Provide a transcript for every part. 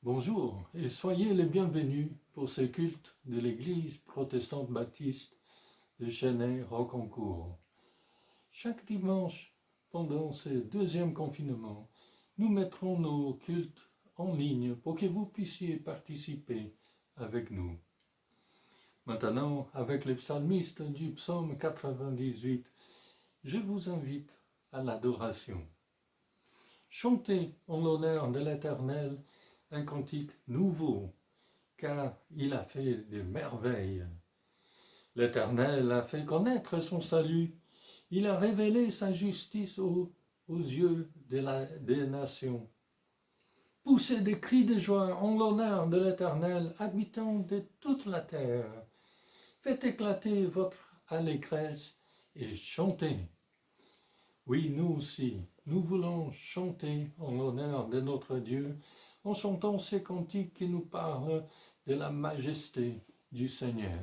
Bonjour et soyez les bienvenus pour ce culte de l'Église protestante baptiste de Chennai-Rocancourt. Chaque dimanche, pendant ce deuxième confinement, nous mettrons nos cultes en ligne pour que vous puissiez participer avec nous. Maintenant, avec le psalmiste du psaume 98, je vous invite à l'adoration. Chantez en l'honneur de l'Éternel un cantique nouveau, car il a fait des merveilles. L'Éternel a fait connaître son salut, il a révélé sa justice aux yeux des nations. Poussez des cris de joie en l'honneur de l'Éternel, habitants de toute la terre. Faites éclater votre allégresse et chantez. Oui, nous aussi, nous voulons chanter en l'honneur de notre Dieu, en chantant ces cantiques qui nous parlent de la majesté du Seigneur.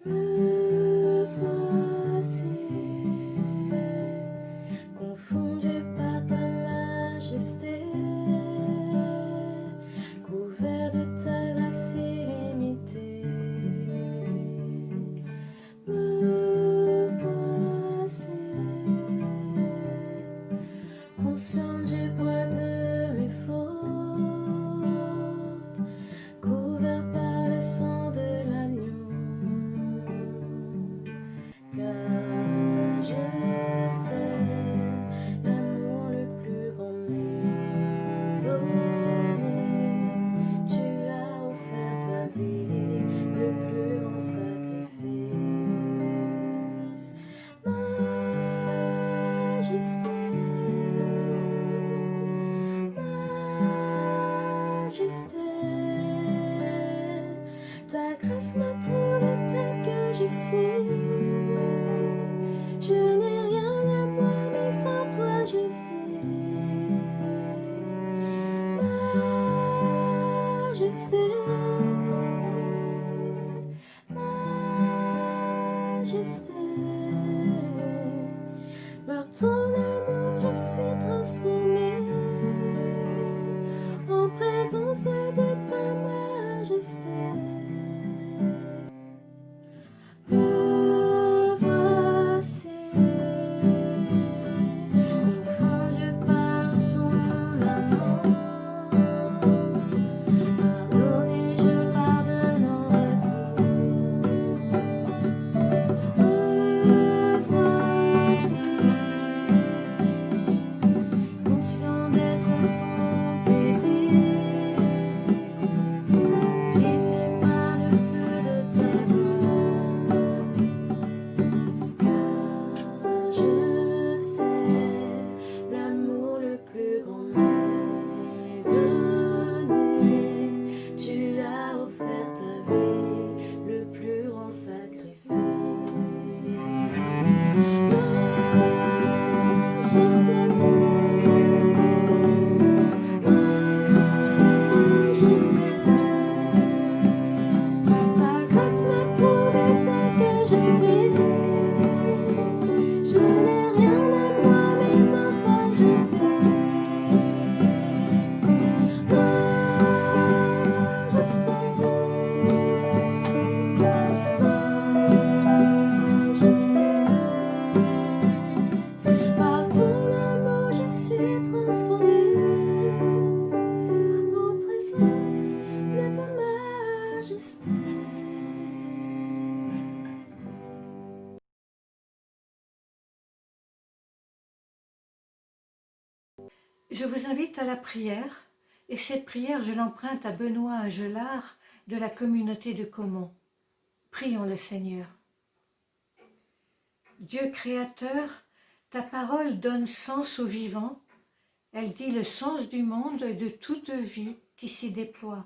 Me voici, confondu par ta majesté, couvert de ta grâce illimitée. Me voici, conscient du poids de mes fautes, couvert par le sang de l'agneau. Car je sais l'amour le plus grand m'est donné. Tu as offert ta vie, le plus grand sacrifice. Majesté, majesté, ta grâce m'a trouvé tel que je suis. Je n'ai rien à moi, mais sans toi je vis. Majesté, majesté, par ton amour je suis transformée en présence de ta majesté. Me voici, confondu par ton amour. Pardonné, je pardonne en retour. Me voici, conscient d'être ton plaisir, sanctifié par le feu de ta gloire. Car je sais l'amour le plus grand m'est donné. Tu as offert ta vie, le plus grand sacrifice. Majesté, majesté, ta grâce m'a trouvé tel que je suis. Je n'ai rien à moi, mais en toi je vis. Majesté, majesté, par ton amour je suis transformée en présence de ta majesté. Je vous invite à la prière, et cette prière, je l'emprunte à Benoît Angelard de la communauté de Caumont. Prions le Seigneur. Dieu créateur, ta parole donne sens au vivant, elle dit le sens du monde et de toute vie qui s'y déploie.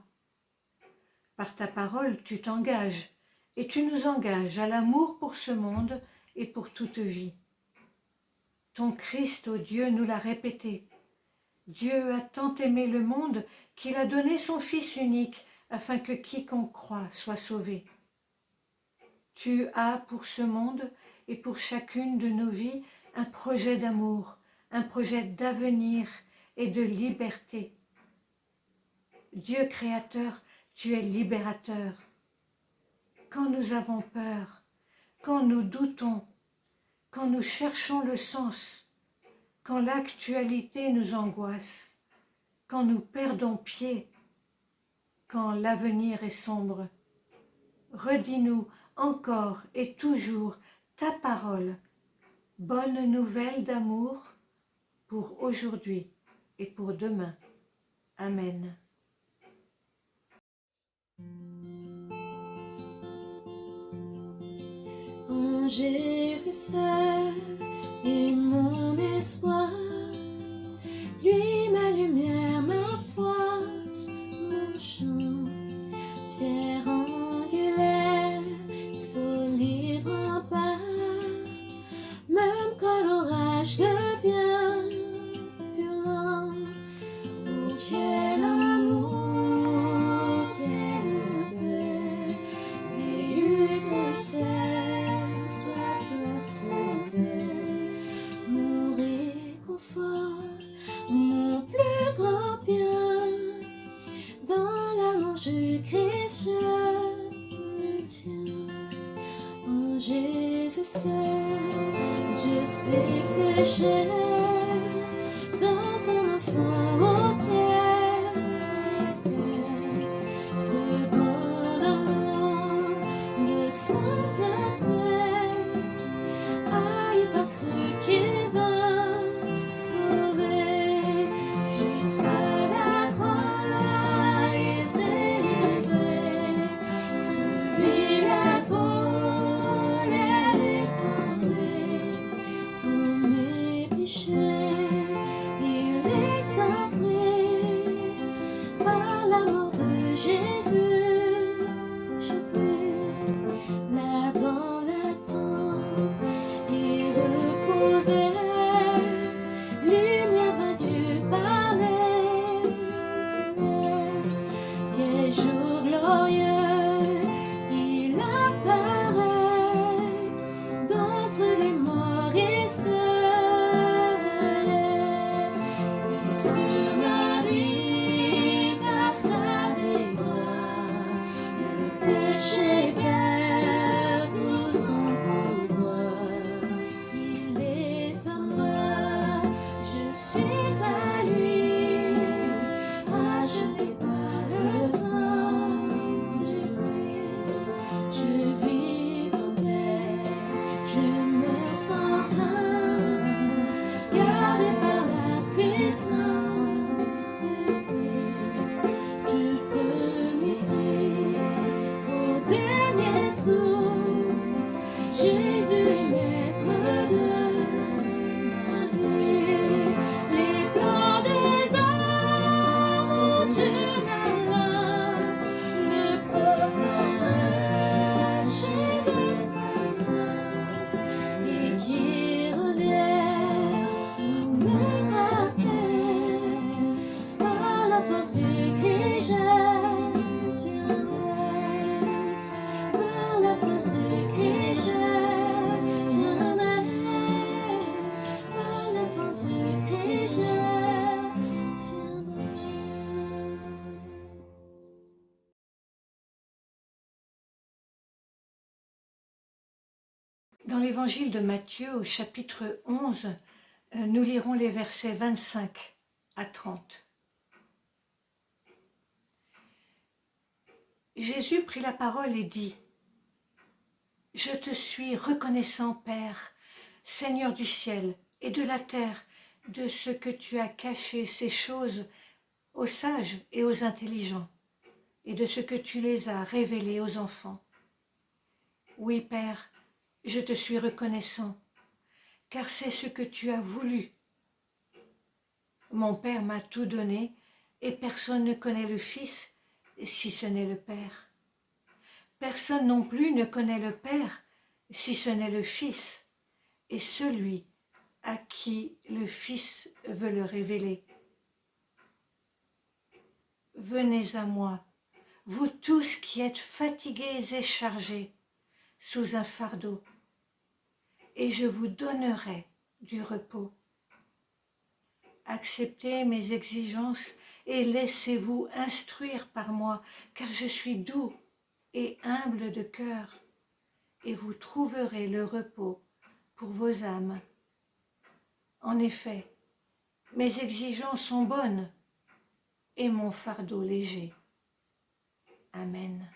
Par ta parole, tu t'engages, et tu nous engages à l'amour pour ce monde et pour toute vie. Ton Christ, ô Dieu, nous l'a répété. Dieu a tant aimé le monde qu'il a donné son Fils unique, afin que quiconque croit soit sauvé. Tu as pour ce monde et pour chacune de nos vies un projet d'amour, un projet d'avenir et de liberté. Dieu créateur, tu es libérateur. Quand nous avons peur, quand nous doutons, quand nous cherchons le sens, quand l'actualité nous angoisse, quand nous perdons pied, quand l'avenir est sombre, redis-nous encore et toujours ta parole, bonne nouvelle d'amour pour aujourd'hui et pour demain. Amen. En Jésus seul est mon espoir, lui ma lumière, ma force, mon chant, pierre angulaire, solide rempart, même quand l'orage devient violent. Oh, quel amour, quelle paix, et cesse la peur s'éteint, mon réconfort, mon plus grand bien, dans l'amour du Christ je me tiens. En Jésus seul, Dieu s'est fait chair, dans son enfant auquel mystère, second amour de sainteté, haï par ceux qui veulent sauver, jusqu'à la croix est élevé, celui la colère est tombée, tous mes péchés il les a pris, par l'amour de Jésus je vais là dans l'attente et reposer, lumière vaincue par les ténèbres, quel jour glorieux il apparaît, d'entre les morts il se relève, et sur ma vie par sa victoire, le péché perd tout son pouvoir. Il est à moi, je suis à lui, racheté par le sang du Christ. Je vis en paix, je me sens plein, gardé par la puissance du Christ. Du premier au dernier souffle, Jésus est maître de ma vie. Les plans des hommes ou du malin ne peuvent m'arracher de sa main, et qui revient me rappelle, par la force du Christ je tiendrai, par la force du Christ je tiendrai, par la force du Christ je tiendrai. Dans l'évangile de Matthieu, au chapitre 11, nous lirons les versets 25 à 30. Jésus prit la parole et dit : « Je te suis reconnaissant, Père, Seigneur du ciel et de la terre, de ce que tu as caché ces choses aux sages et aux intelligents, et de ce que tu les as révélées aux enfants. Oui, Père, je te suis reconnaissant, car c'est ce que tu as voulu. Mon Père m'a tout donné, et personne ne connaît le Fils, si ce n'est le Père. Personne non plus ne connaît le Père, si ce n'est le Fils, et celui à qui le Fils veut le révéler. Venez à moi, vous tous qui êtes fatigués et chargés sous un fardeau, et je vous donnerai du repos. Acceptez mes exigences et laissez-vous instruire par moi, car je suis doux et humble de cœur, et vous trouverez le repos pour vos âmes. En effet, mes exigences sont bonnes et mon fardeau léger. Amen.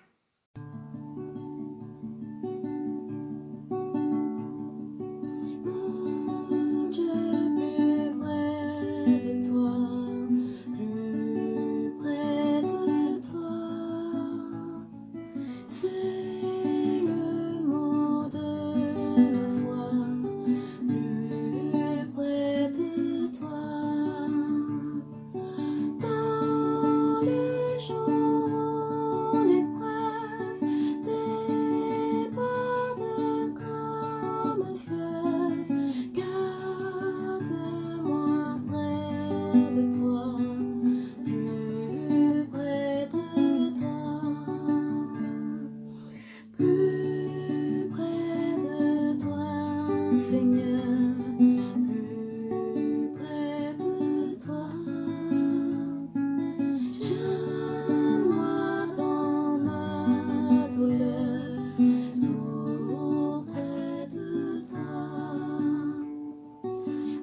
Mon Dieu, plus près de toi, plus près de toi, c'est le mot de ma foi, plus près de toi. Dans les jours d'épreuve, déborde comme un fleuve, garde-moi près de toi, plus près de toi, plus près de toi, Seigneur, plus près de toi. Tiens-moi dans ma douleur, tout près de toi.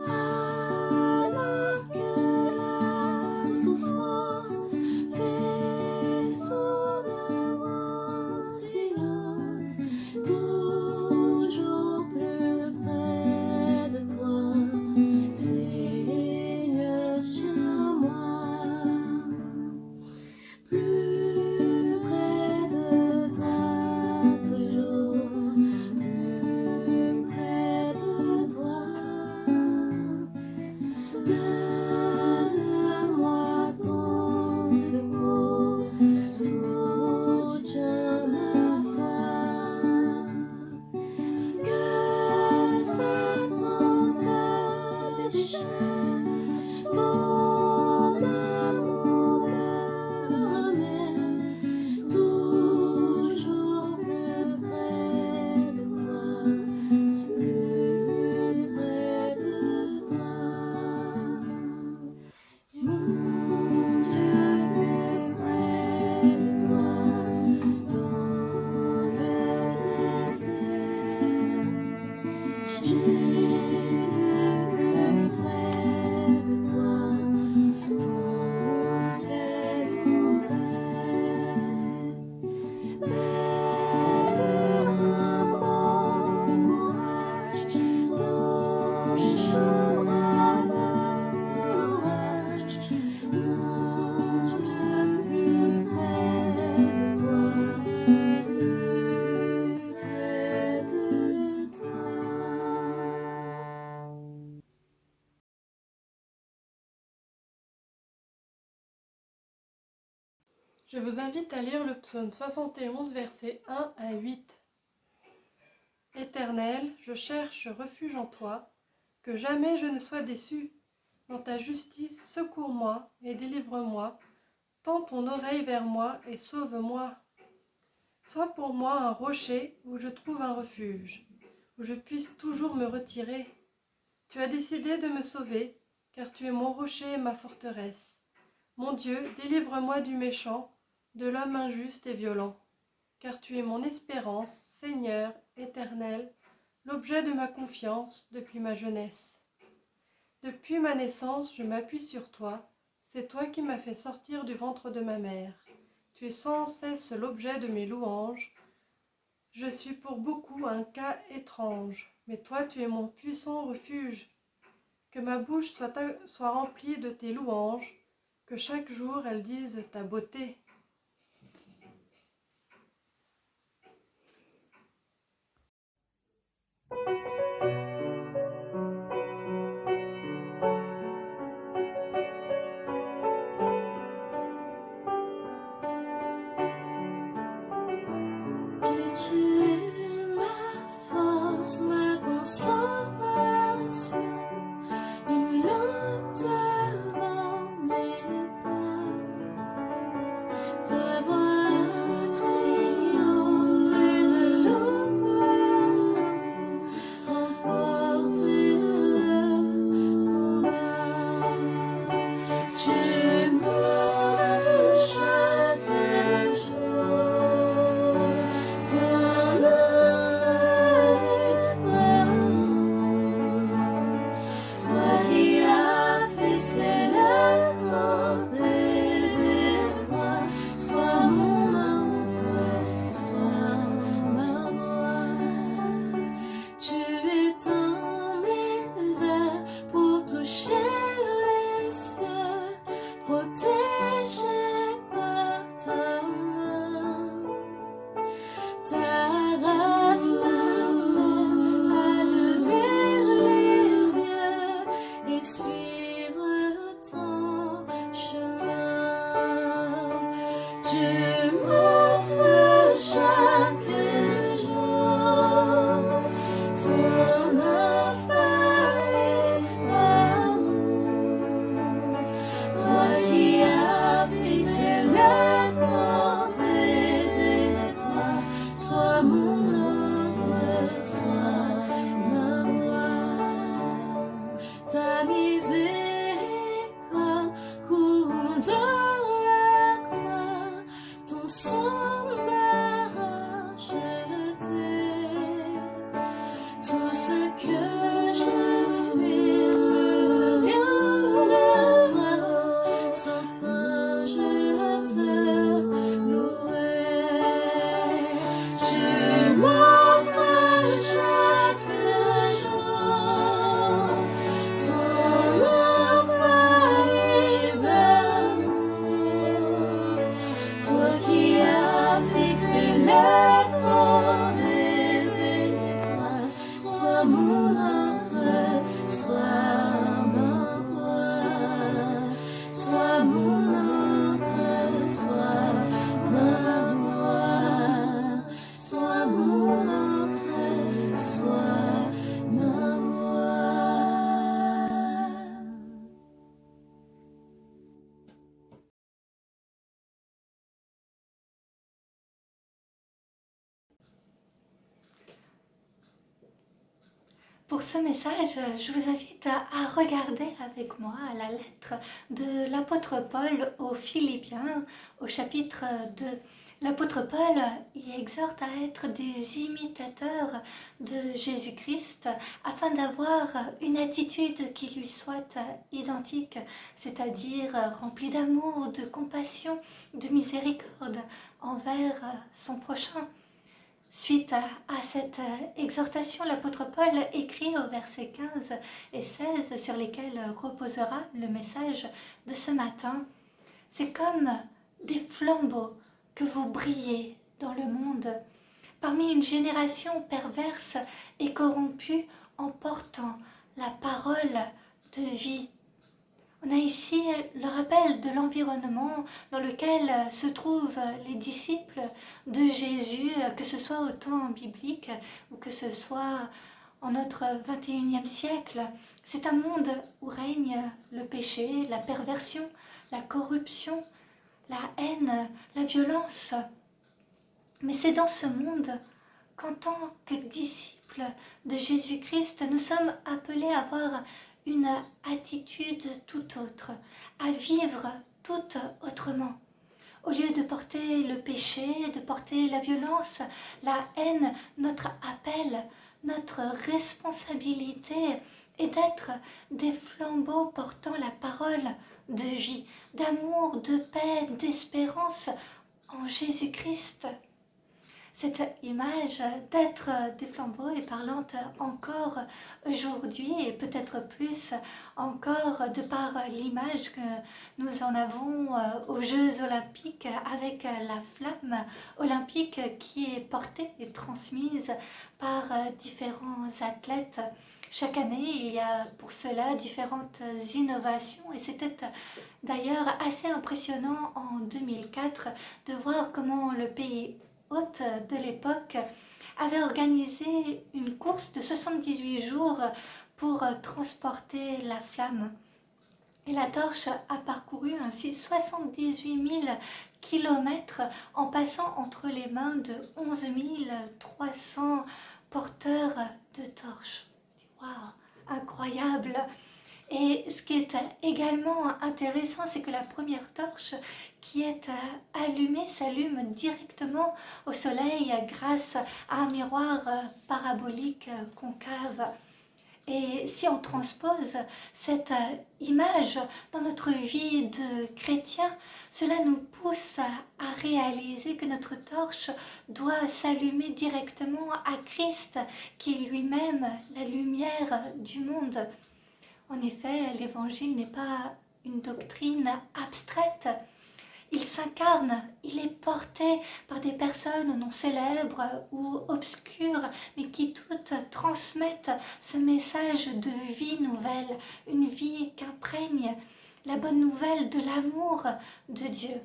Alors que la souffrance fait sourd silence, toujours plus près de toi, Seigneur, tiens-moi. Plus près de toi, toujours, plus près de toi. Donne-moi ton secours, soutiens ma foi. Que Satan se déchaîne, ton amour me ramène toujours plus près de toi, plus près de toi. Mon Dieu, plus près de toi, dans le désert. J'ai vu plus près de toi, ton ciel ouvert. Belle mon courage, ton jour à l'orage. Mon Dieu, plus près de toi, plus près de toi. Je vous invite à lire le psaume 71, versets 1 à 8. Éternel, je cherche refuge en toi, que jamais je ne sois déçu. Dans ta justice, secours-moi et délivre-moi. Tends ton oreille vers moi et sauve-moi. Sois pour moi un rocher où je trouve un refuge, où je puisse toujours me retirer. Tu as décidé de me sauver, car tu es mon rocher et ma forteresse. Mon Dieu, délivre-moi du méchant, de l'homme injuste et violent, car tu es mon espérance, Seigneur, éternel, l'objet de ma confiance depuis ma jeunesse. Depuis ma naissance, je m'appuie sur toi, c'est toi qui m'as fait sortir du ventre de ma mère. Tu es sans cesse l'objet de mes louanges. Je suis pour beaucoup un cas étrange, mais toi tu es mon puissant refuge. Que ma bouche soit remplie de tes louanges, que chaque jour elle dise ta beauté. Tu es ma force, ma consolation, une lampe devant mes pas. semblera jeter tout ce que je suis me viendra sans fin je te louerai. Je m'offre chaque jour ton infaillible amour, toi qui as fixé les corps des étoiles. Sois mon encre, sois ma voix, sois mon encre, sois ma voix, sois mon encre, sois ma voix. Pour ce message, je vous invite à regarder avec moi la lettre de l'apôtre Paul aux Philippiens au chapitre 2. L'apôtre Paul y exhorte à être des imitateurs de Jésus-Christ afin d'avoir une attitude qui lui soit identique, c'est-à-dire remplie d'amour, de compassion, de miséricorde envers son prochain. Suite à cette exhortation, l'apôtre Paul écrit au verset 15 et 16 sur lesquels reposera le message de ce matin. C'est comme des flambeaux que vous brillez dans le monde, parmi une génération perverse et corrompue en portant la parole de vie. On a ici le rappel de l'environnement dans lequel se trouvent les disciples de Jésus, que ce soit au temps biblique ou que ce soit en notre 21e siècle. C'est un monde où règne le péché, la perversion, la corruption, la haine, la violence. Mais c'est dans ce monde qu'en tant que disciples de Jésus-Christ, nous sommes appelés à avoir une attitude tout autre, à vivre tout autrement. Au lieu de porter le péché, de porter la violence, la haine, notre appel, notre responsabilité est d'être des flambeaux portant la parole de vie, d'amour, de paix, d'espérance en Jésus-Christ. Cette image d'être des flambeaux est parlante encore aujourd'hui et peut-être plus encore de par l'image que nous en avons aux Jeux Olympiques avec la flamme olympique qui est portée et transmise par différents athlètes. Chaque année, il y a pour cela différentes innovations et c'était d'ailleurs assez impressionnant en 2004 de voir comment le pays hôte de l'époque avait organisé une course de 78 jours pour transporter la flamme. Et la torche a parcouru ainsi 78 000 kilomètres en passant entre les mains de 11 300 porteurs de torches. Waouh, incroyable! Et ce qui est également intéressant, c'est que la première torche qui est allumée s'allume directement au soleil grâce à un miroir parabolique concave. Et si on transpose cette image dans notre vie de chrétien, cela nous pousse à réaliser que notre torche doit s'allumer directement à Christ, qui est lui-même la lumière du monde. En effet, l'évangile n'est pas une doctrine abstraite. Il s'incarne, il est porté par des personnes non célèbres ou obscures, mais qui toutes transmettent ce message de vie nouvelle, une vie qu'imprègne la bonne nouvelle de l'amour de Dieu.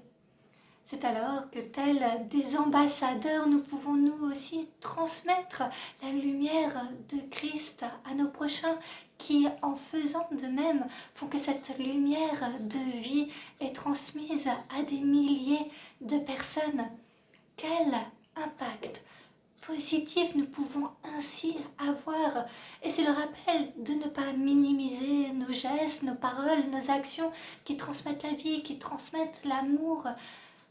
C'est alors que, tels des ambassadeurs, nous pouvons nous aussi transmettre la lumière de Christ à nos prochains qui, en faisant de même, font que cette lumière de vie est transmise à des milliers de personnes. Quel impact positif nous pouvons ainsi avoir. Et c'est le rappel de ne pas minimiser nos gestes, nos paroles, nos actions qui transmettent la vie, qui transmettent l'amour,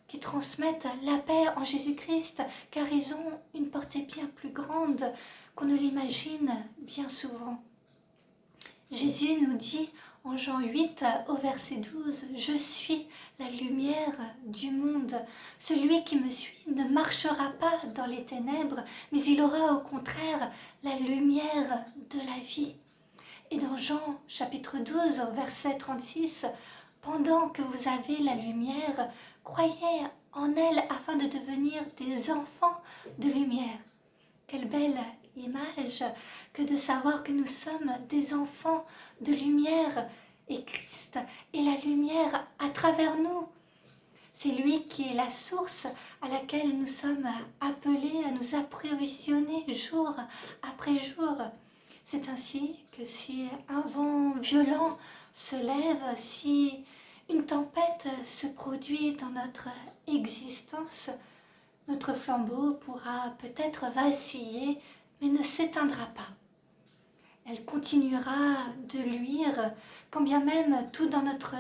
qui transmettent la paix en Jésus-Christ, car ils ont une portée bien plus grande qu'on ne l'imagine bien souvent. Jésus nous dit en Jean 8 au verset 12, « Je suis la lumière du monde. Celui qui me suit ne marchera pas dans les ténèbres, mais il aura au contraire la lumière de la vie. » Et dans Jean chapitre 12 au verset 36, « Pendant que vous avez la lumière, croyez en elle afin de devenir des enfants de lumière. » Quelle belle image que de savoir que nous sommes des enfants de lumière et Christ est la lumière à travers nous. C'est lui qui est la source à laquelle nous sommes appelés à nous approvisionner jour après jour. C'est ainsi que si un vent violent se lève, si une tempête se produit dans notre existence, notre flambeau pourra peut-être vaciller, mais ne s'éteindra pas. Elle continuera de luire, quand bien même tout dans notre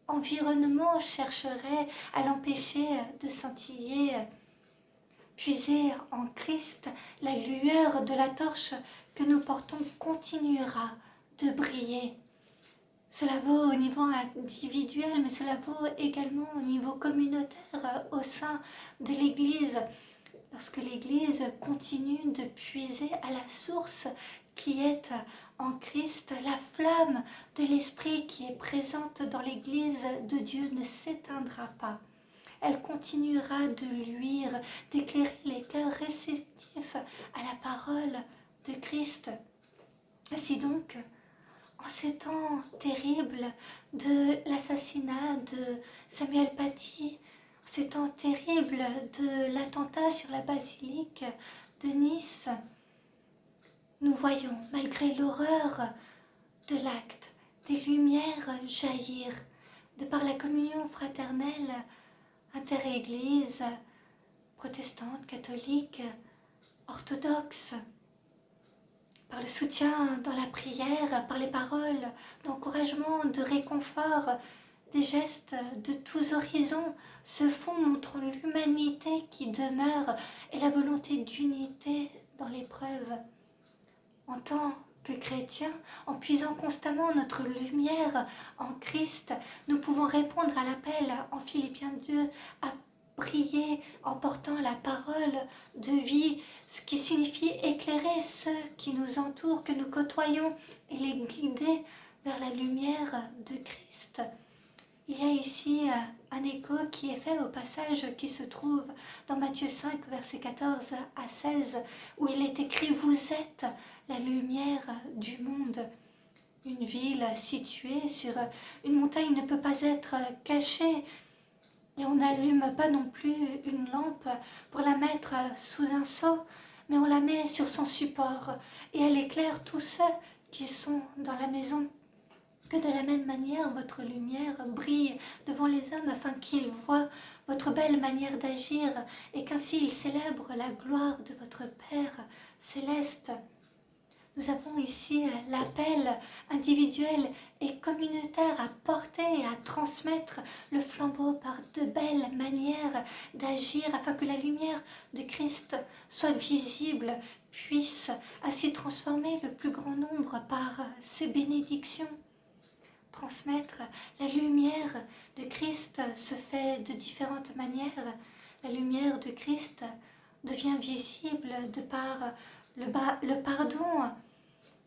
environnement chercherait à l'empêcher de scintiller. Puisée en Christ, la lueur de la torche que nous portons continuera de briller. Cela vaut au niveau individuel, mais cela vaut également au niveau communautaire au sein de l'Église. Lorsque l'Église continue de puiser à la source qui est en Christ, la flamme de l'Esprit qui est présente dans l'Église de Dieu ne s'éteindra pas. Elle continuera de luire, d'éclairer les cœurs réceptifs à la parole de Christ. Ainsi donc, en ces temps terribles de l'assassinat de Samuel Paty, en ces temps terribles de l'attentat sur la basilique de Nice, nous voyons, malgré l'horreur de l'acte, des lumières jaillir de par la communion fraternelle inter-église, protestante, catholique, orthodoxe, par le soutien dans la prière, par les paroles d'encouragement, de réconfort, des gestes de tous horizons se font montrant l'humanité qui demeure et la volonté d'unité dans l'épreuve. En tant que chrétiens, en puisant constamment notre lumière en Christ, nous pouvons répondre à l'appel en Philippiens 2 à prier en portant la parole de vie, ce qui signifie éclairer ceux qui nous entourent, que nous côtoyons, et les guider vers la lumière de Christ. Il y a ici un écho qui est fait au passage qui se trouve dans Matthieu 5, versets 14 à 16, où il est écrit « Vous êtes la lumière du monde ». Une ville située sur une montagne ne peut pas être cachée, et on n'allume pas non plus une lampe pour la mettre sous un seau, mais on la met sur son support et elle éclaire tous ceux qui sont dans la maison. Que de la même manière, votre lumière brille devant les hommes afin qu'ils voient votre belle manière d'agir et qu'ainsi ils célèbrent la gloire de votre Père céleste. Nous avons ici l'appel individuel et communautaire à porter et à transmettre le flambeau par de belles manières d'agir afin que la lumière de Christ soit visible, puisse ainsi transformer le plus grand nombre par ses bénédictions. Transmettre la lumière de Christ se fait de différentes manières. La lumière de Christ devient visible de par le pardon.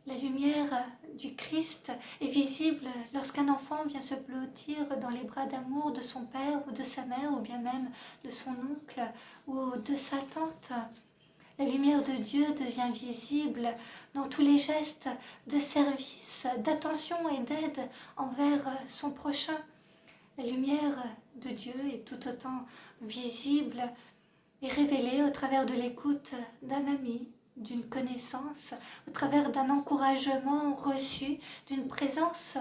La lumière du Christ est visible lorsqu'un enfant vient se blottir dans les bras d'amour de son père ou de sa mère ou bien même de son oncle ou de sa tante. La lumière de Dieu devient visible dans tous les gestes de service, d'attention et d'aide envers son prochain. La lumière de Dieu est tout autant visible et révélée au travers de l'écoute d'un ami, d'une connaissance, au travers d'un encouragement reçu, d'une présence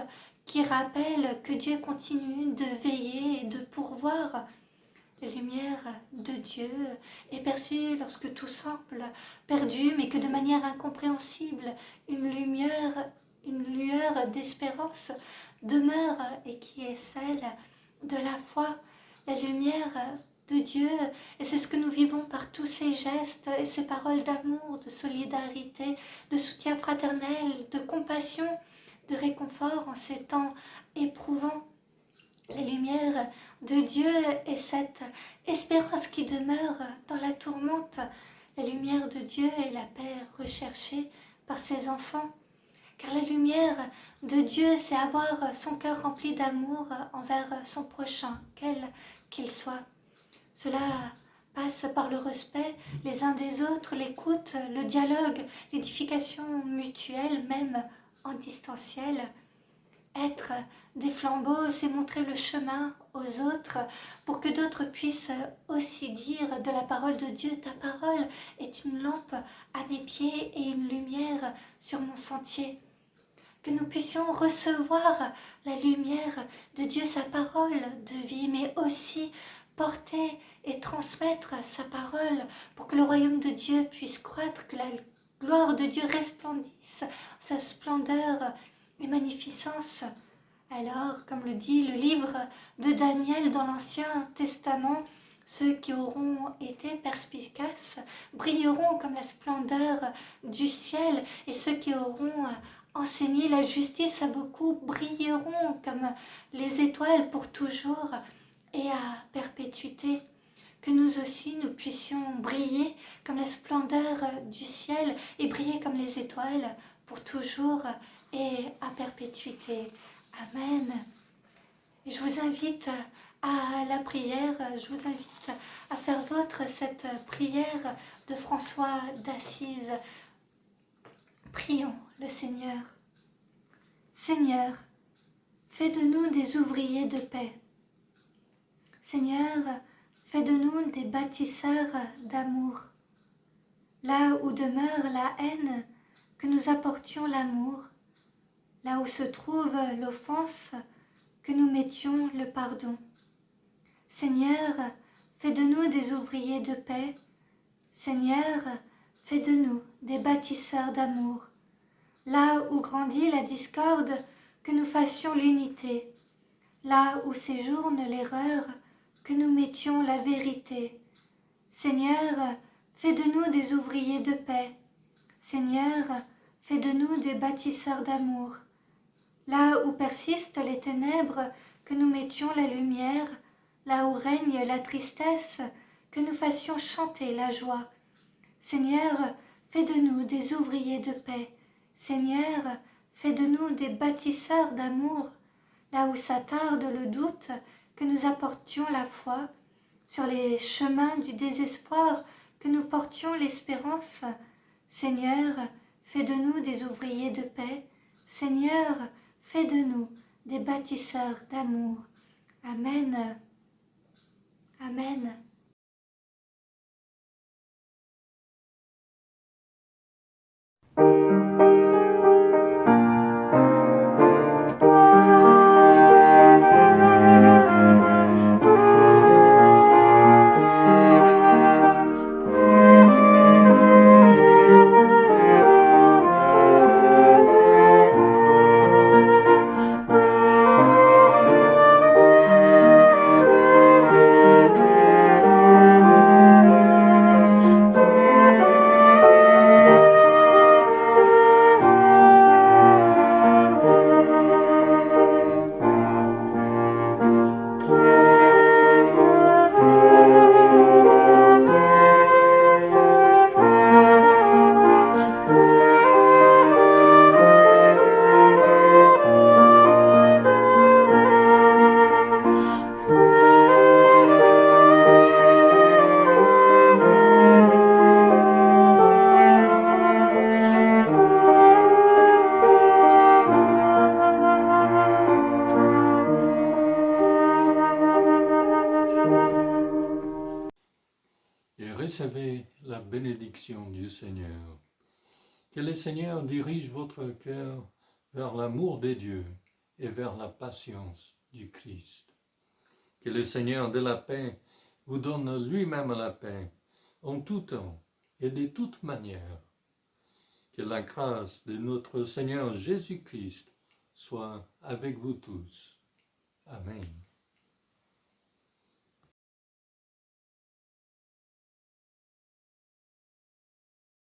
qui rappelle que Dieu continue de veiller et de pourvoir. La lumière de Dieu est perçue lorsque tout semble perdu, mais que de manière incompréhensible, une lueur d'espérance demeure et qui est celle de la foi. la lumière de Dieu, et c'est ce que nous vivons par tous ces gestes et ces paroles d'amour, de solidarité, de soutien fraternel, de compassion, de réconfort en ces temps éprouvants. La lumière de Dieu est cette espérance qui demeure dans la tourmente. La lumière de Dieu est la paix recherchée par ses enfants. Car la lumière de Dieu, c'est avoir son cœur rempli d'amour envers son prochain, quel qu'il soit. Cela passe par le respect les uns des autres, l'écoute, le dialogue, l'édification mutuelle, même en distanciel. Être des flambeaux, c'est montrer le chemin aux autres pour que d'autres puissent aussi dire de la parole de Dieu, ta parole est une lampe à mes pieds et une lumière sur mon sentier. Que nous puissions recevoir la lumière de Dieu, sa parole de vie, mais aussi porter et transmettre sa parole pour que le royaume de Dieu puisse croître, que la gloire de Dieu resplendisse, sa splendeur et magnificence. Alors, comme le dit le livre de Daniel dans l'Ancien Testament, ceux qui auront été perspicaces brilleront comme la splendeur du ciel, et ceux qui auront enseigné la justice à beaucoup brilleront comme les étoiles pour toujours et à perpétuité. Que nous aussi, nous puissions briller comme la splendeur du ciel et briller comme les étoiles pour toujours et à perpétuité. Amen. Et je vous invite à la prière, je vous invite à faire vôtre cette prière de François d'Assise. Prions le Seigneur. Seigneur, fais de nous des ouvriers de paix. Seigneur, fais de nous des bâtisseurs d'amour. Là où demeure la haine, que nous apportions l'amour. Là où se trouve l'offense, que nous mettions le pardon. Seigneur, fais de nous des ouvriers de paix. Seigneur, fais de nous des bâtisseurs d'amour. Là où grandit la discorde, que nous fassions l'unité. Là où séjourne l'erreur, que nous mettions la vérité. Seigneur, fais de nous des ouvriers de paix. Seigneur, fais de nous des bâtisseurs d'amour. Là où persistent les ténèbres, que nous mettions la lumière. Là où règne la tristesse, que nous fassions chanter la joie. Seigneur, fais de nous des ouvriers de paix. Seigneur, fais de nous des bâtisseurs d'amour. Là où s'attarde le doute, que nous apportions la foi. Sur les chemins du désespoir, que nous portions l'espérance. Seigneur, fais de nous des ouvriers de paix. Seigneur, fais de nous des bâtisseurs d'amour. Amen. Amen. Et recevez la bénédiction du Seigneur. Que le Seigneur dirige votre cœur vers l'amour de Dieu et vers la patience du Christ. Que le Seigneur de la paix vous donne lui-même la paix en tout temps et de toute manière. Que la grâce de notre Seigneur Jésus-Christ soit avec vous tous. Amen.